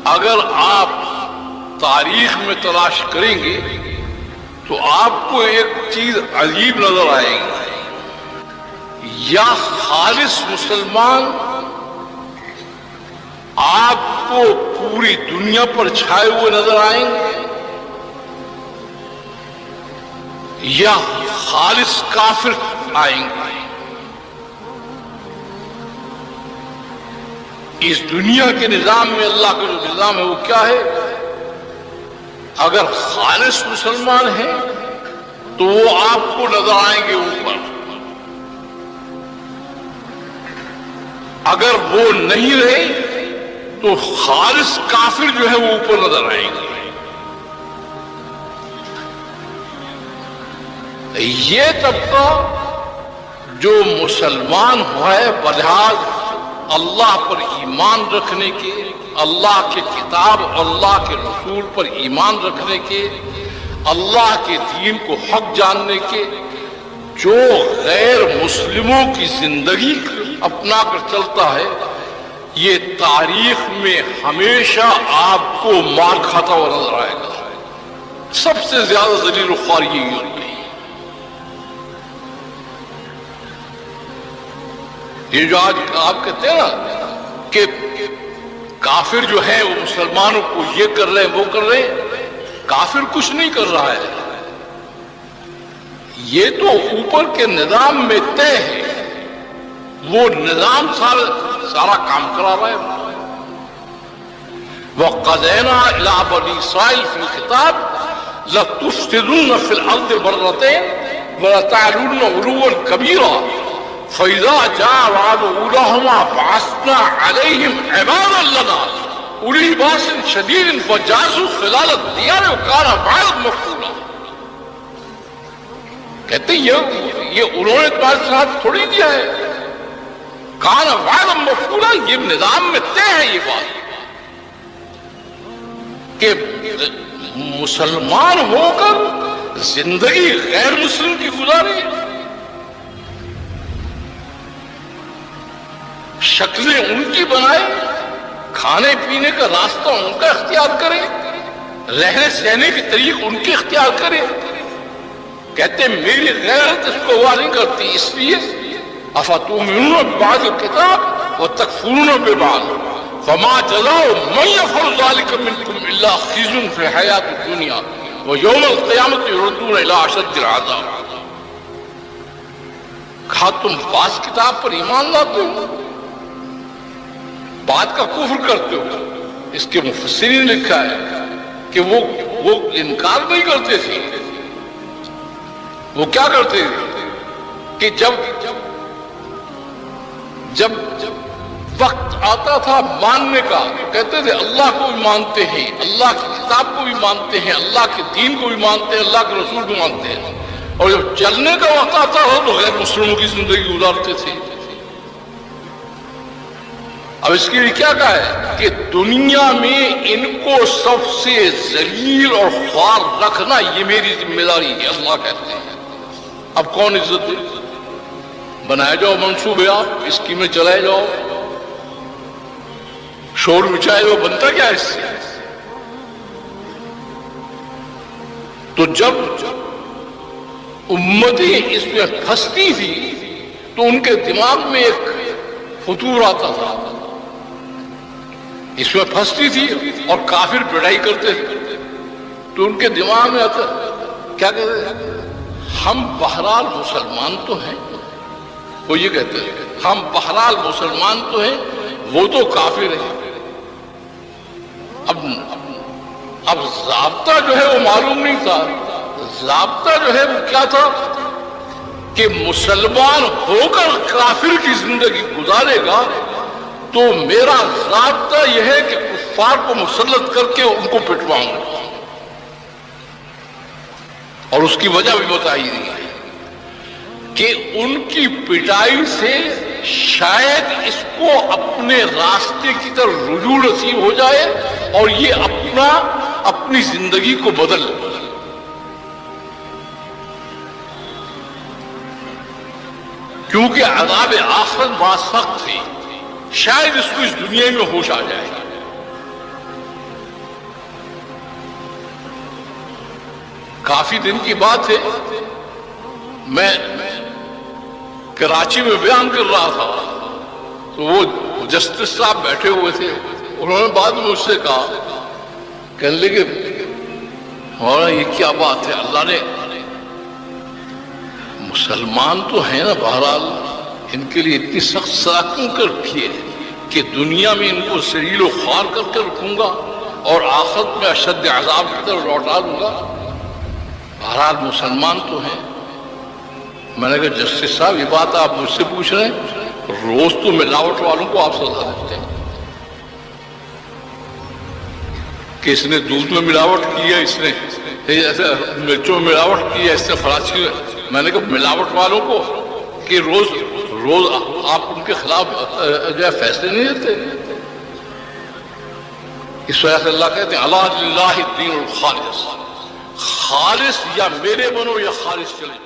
اگر آپ تاریخ میں تلاش کریں گے تو آپ کو ایک چیز عجیب نظر آئے گی، یا خالص مسلمان آپ کو پوری دنیا پر چھائے ہوئے نظر آئیں گے، یا خالص کافر آئیں گے۔ اس دنیا کے نظام میں اللہ کا جو نظام ہے وہ کیا ہے؟ اگر خالص مسلمان ہیں تو وہ آپ کو نظر آئیں گے اوپر، اگر وہ نہیں رہے تو خالص کافر جو ہے وہ اوپر نظر آئیں گے۔ یہ طبقہ جو مسلمان ہوا ہے بلحاظ اللہ پر ایمان رکھنے کے، اللہ کے کتاب اور اللہ کے رسول پر ایمان رکھنے کے، اللہ کے دین کو حق جاننے کے، جو غیر مسلموں کی زندگی اپنا کر چلتا ہے، یہ تاریخ میں ہمیشہ آپ کو مار کھاتا ہوا نظر آئے گا۔ سب سے زیادہ ذلیل و خوار یہی ہوگی۔ یہ جو آج آپ کہتے ہیں نا کہ کافر جو ہے وہ مسلمانوں کو یہ کر رہے ہیں وہ کر رہے ہیں، کافر کچھ نہیں کر رہا ہے، یہ تو اوپر کے نظام میں طے ہے، وہ نظام سارا کام کرا رہا ہے۔ وَقَضَيْنَا إِلَىٰ بَنِي إِسْرَائِيلَ فِي الْكِتَابِ لَتُفْسِدُنَّ فِي الْأَرْضِ مَرَّتَيْنِ وَلَتَعْلُنَّ عُلُوًّا كَبِيرًا فَإِذَا جَاءَ وَعْدُ أُولَاهُمَا بَعَثْنَا عَلَيْهِمْ عِبَادًا لَنَا أُولِي بَأْسٍ شَدِيدٍ فَجَاسُوا خِلَالَ الدِّيَارِ وَكَانَ وَعْدًا مَفْعُولًا۔ کہتے ہیں یہ انہوں نے تمہارے ساتھ تھوڑی دیا ہے، کان وعدًا مفعولا، یہ نظام میں طے ہے یہ بات کہ مسلمان ہو کر زندگی غیر مسلم کی گزارے، شکلیں ان کی بنائے، کھانے پینے کا راستہ ان کا اختیار کرے، رہنے سہنے کے طریق ان کے اختیار کرے۔ کہتے ہیں میری غیرت اس کو ہوا نہیں کرتی، اس لیے افتؤمنون ببعض الکتاب وتکفرون ببعض فما جزاء من يفعل ذلك منكم الا خزي في الحیاة الدنیا ویوم القیامة یردون الى اشد العذاب۔ کہا تم بعض کتاب پر ایمان لاتے ہو، بات کا کفر کرتے ہو۔ اس کے مفسرین نے لکھا ہے کہ وہ انکار نہیں کرتے تھے، وہ کیا کرتے تھے کہ جب وقت آتا تھا ماننے کا کہتے تھے اللہ کو بھی مانتے ہیں، اللہ کی کتاب کو بھی مانتے ہیں، اللہ کے دین کو بھی مانتے ہیں، اللہ کے رسول کو مانتے ہیں، اور جب چلنے کا وقت آتا تھا تو غیر مسلموں کی زندگی گزارتے تھے۔ اب اس کے لیے کیا کہا ہے کہ دنیا میں ان کو سب سے ذلیل اور خوار رکھنا یہ میری ذمہ داری ہے، اللہ کہتے ہیں۔ اب کون عزت دے؟ بنائے جاؤ منصوبے، آپ اسکیمیں چلائے جاؤ، شور مچائے جاؤ، بنتا کیا اس سے؟ تو جب امتیں اس میں پھنستی تھی تو ان کے دماغ میں ایک فطور آتا تھا، اس میں پھنستی تھی اور کافر پڑھائی کرتے تھے تو ان کے دماغ میں آتا کیا کہتے ہیں، ہم بہرحال مسلمان تو ہیں، وہ یہ کہتے ہیں ہم بہرحال مسلمان تو ہیں، وہ تو کافر ہیں۔ اب ضابطہ جو ہے وہ معلوم نہیں تھا، ضابطہ جو ہے وہ کیا تھا کہ مسلمان ہو کر کافر کی زندگی گزارے گا تو میرا ضابطہ یہ ہے کہ کفار کو مسلط کر کے ان کو پٹواؤں گا، اور اس کی وجہ بھی بتائی گئی ہے کہ ان کی پٹائی سے شاید اس کو اپنے راستے کی طرف رجوع نصیب ہو جائے اور یہ اپنی زندگی کو بدل لے۔ کیونکہ عذاب آخرت بڑا سخت ہے، شاید اس کو اس دنیا میں ہوش آ جائے گا۔ کافی دن کی بات ہے، میں کراچی میں بیان کر رہا تھا تو وہ جسٹس صاحب بیٹھے ہوئے تھے، انہوں نے بعد میں مجھ سے کہا، کہنے لگے ہمارا یہ کیا بات ہے، اللہ نے مسلمان تو ہیں نا، بہرحال ان کے لیے اتنی سخت سزا کیوں کر رکھی ہے کہ دنیا میں ان کو ذلیل و خوار کر کے رکھوں گا اور آخرت میں اشد عذاب کی طرف لوٹا دوں گا، بہرحال مسلمان تو ہیں۔ میں نے کہا جسٹس صاحب یہ بات آپ مجھ سے پوچھ رہے ہیں، روز تو ملاوٹ والوں کو آپ سزا دیتے ہیں کہ اس نے دودھ میں ملاوٹ کی ہے، اس نے مرچوں میں ملاوٹ کی ہے، اس نے فراچی میں۔ میں نے کہا ملاوٹ والوں کو کہ روز آپ ان کے خلاف جو ہے فیصلے نہیں دیتے؟ اس وجہ سے اللہ کہتے ہیں الا للہ الدین الخالص، خالص یا میرے بنو یا خالص چلے۔